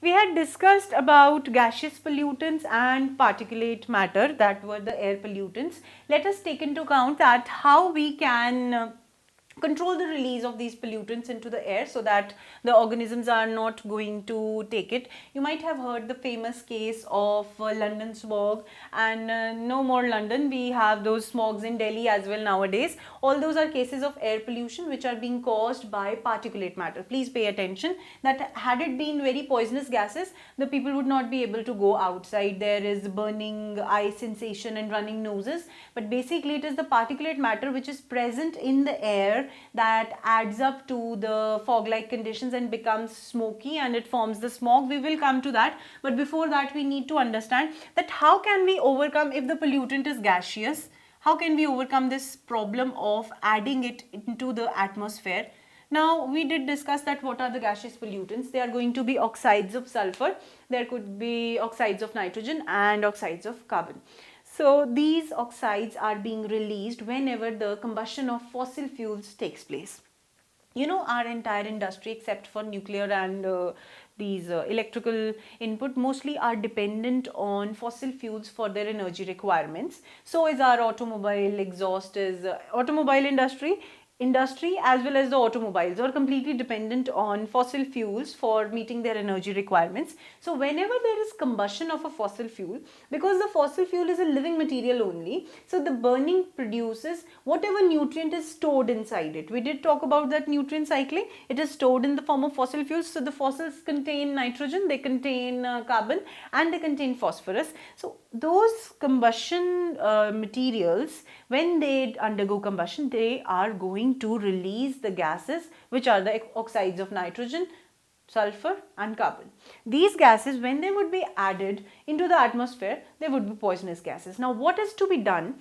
We had discussed about gaseous pollutants and particulate matter, that were the air pollutants. Let us take into account that how we can control the release of these pollutants into the air so that the organisms are not going to take it. You might have heard the famous case of London smog, and no more London, we have those smogs in Delhi as well nowadays. All those are cases of air pollution which are being caused by particulate matter. Please pay attention that had it been very poisonous gases, the people would not be able to go outside. There is burning eye sensation and running noses, but basically it is the particulate matter which is present in the air that adds up to the fog-like conditions and becomes smoky, and it forms the smog. We will come to that, but before that we need to understand that how can we overcome, if the pollutant is gaseous, how can we overcome this problem of adding it into the atmosphere. Now, we did discuss that what are the gaseous pollutants. They are going to be oxides of sulfur, there could be oxides of nitrogen and oxides of carbon. So these oxides are being released whenever the combustion of fossil fuels takes place. You know, our entire industry except for nuclear and these electrical input mostly are dependent on fossil fuels for their energy requirements. So is our automobile exhaust, is automobile industry as well as the automobiles are completely dependent on fossil fuels for meeting their energy requirements. So whenever there is combustion of a fossil fuel, because the fossil fuel is a living material only, so the burning produces whatever nutrient is stored inside it. We did talk about that nutrient cycling. It is stored in the form of fossil fuels. So the fossils contain nitrogen, they contain carbon, and they contain phosphorus. So those combustion materials, when they undergo combustion, they are going to release the gases which are the oxides of nitrogen, sulfur and carbon. These gases, when they would be added into the atmosphere, they would be poisonous gases. Now what is to be done?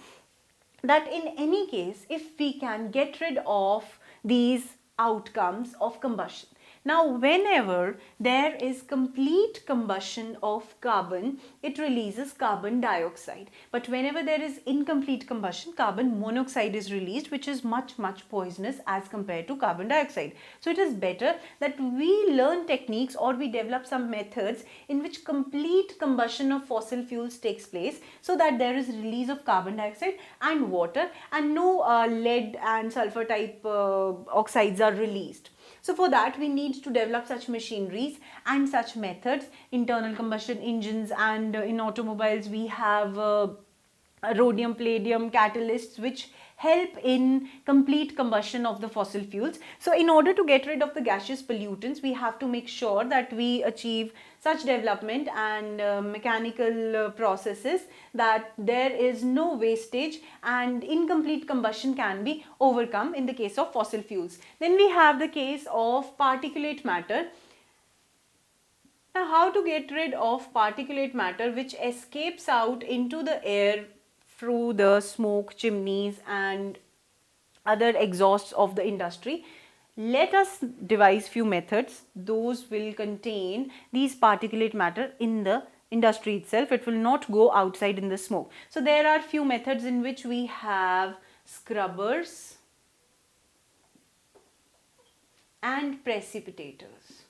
That in any case, if we can get rid of these outcomes of combustion. Now, whenever there is complete combustion of carbon, it releases carbon dioxide. But whenever there is incomplete combustion, carbon monoxide is released, which is much poisonous as compared to carbon dioxide. So it is better that we learn techniques or we develop some methods in which complete combustion of fossil fuels takes place, so that there is release of carbon dioxide and water, and no lead and sulfur type oxides are released. So for that we need to develop such machineries and such methods, internal combustion engines, and in automobiles we have rhodium, palladium catalysts which help in complete combustion of the fossil fuels. So in order to get rid of the gaseous pollutants, we have to make sure that we achieve such development and mechanical processes that there is no wastage and incomplete combustion can be overcome in the case of fossil fuels. Then we have the case of particulate matter. Now, how to get rid of particulate matter which escapes out into the air through the smoke chimneys and other exhausts of the industry? Let us devise few methods. Those will contain these particulate matter in the industry itself. It will not go outside in the smoke. So there are few methods in which we have scrubbers and precipitators.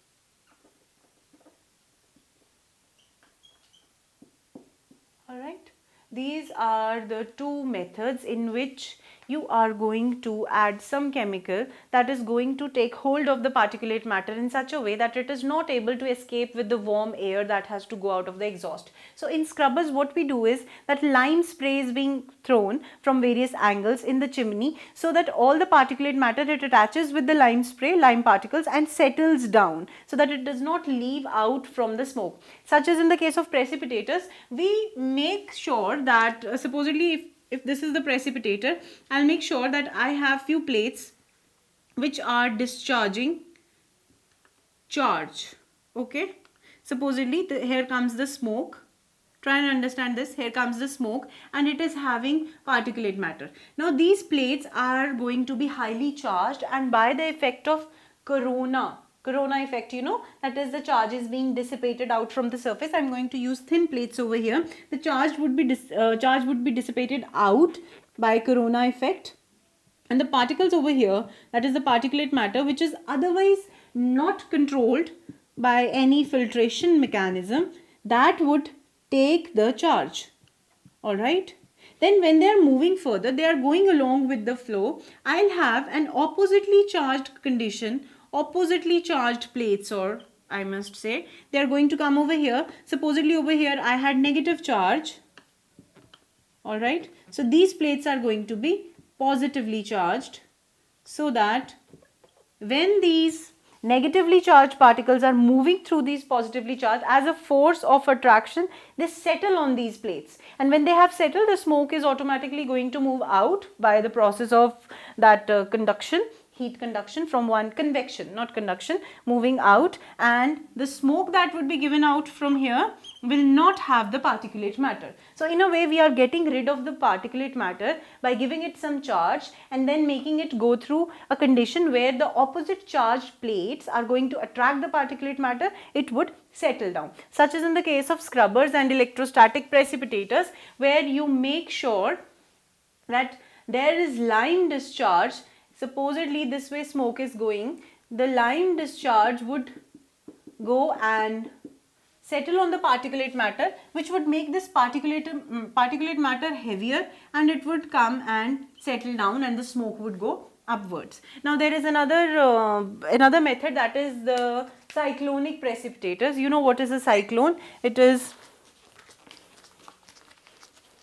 All right. These are the two methods in which you are going to add some chemical that is going to take hold of the particulate matter in such a way that it is not able to escape with the warm air that has to go out of the exhaust. So in scrubbers, what we do is that lime spray is being thrown from various angles in the chimney, so that all the particulate matter, it attaches with the lime spray, lime particles, and settles down so that it does not leave out from the smoke. Such as in the case of precipitators, we make sure that supposedly if this is the precipitator, I'll make sure that I have few plates which are discharging charge. Okay, supposedly here comes the smoke. Try and understand this. Here comes the smoke and it is having particulate matter. Now these plates are going to be highly charged, and by the effect of corona effect, you know, that is the charge is being dissipated out from the surface. I'm going to use thin plates over here. The charge would be dissipated out by corona effect, and the particles over here, that is the particulate matter which is otherwise not controlled, by any filtration mechanism that would take the charge. Alright. Then when they are moving further, they are going along with the flow. I'll have an oppositely charged condition, oppositely charged plates, or I must say, they are going to come over here. Supposedly over here I had negative charge. Alright. So these plates are going to be positively charged, so that when these negatively charged particles are moving through these positively charged, as a force of attraction, they settle on these plates, and when they have settled, the smoke is automatically going to move out by the process of that conduction, heat conduction from one, convection not conduction, moving out, and the smoke that would be given out from here will not have the particulate matter. So in a way we are getting rid of the particulate matter by giving it some charge and then making it go through a condition where the opposite charged plates are going to attract the particulate matter, it would settle down. Such as in the case of scrubbers and electrostatic precipitators, where you make sure that there is line discharge. Supposedly this way smoke is going, the line discharge would go and settle on the particulate matter, which would make this particulate matter heavier, and it would come and settle down and the smoke would go upwards. Now there is another method, that is the cyclonic precipitators. You know what is a cyclone? It is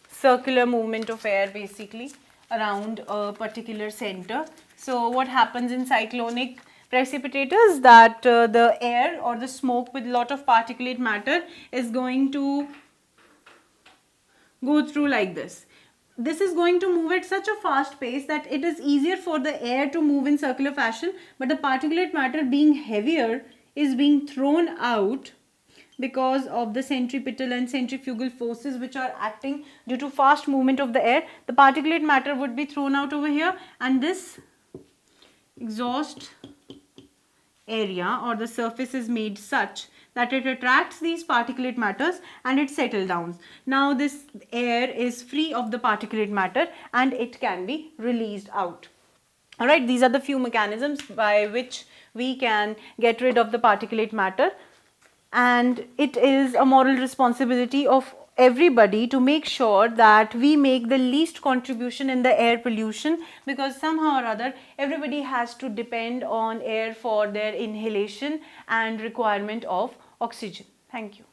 circular movement of air basically around a particular center. So what happens in cyclonic precipitators, that the air or the smoke with lot of particulate matter is going to go through like this. This is going to move at such a fast pace that it is easier for the air to move in circular fashion, but the particulate matter being heavier is being thrown out because of the centripetal and centrifugal forces which are acting due to fast movement of the air. The particulate matter would be thrown out over here, and this exhaust area or the surface is made such that it attracts these particulate matters and it settles down. Now this air is free of the particulate matter and it can be released out. Alright, these are the few mechanisms by which we can get rid of the particulate matter, and it is a moral responsibility of everybody to make sure that we make the least contribution in the air pollution, because somehow or other everybody has to depend on air for their inhalation and requirement of oxygen. Thank you.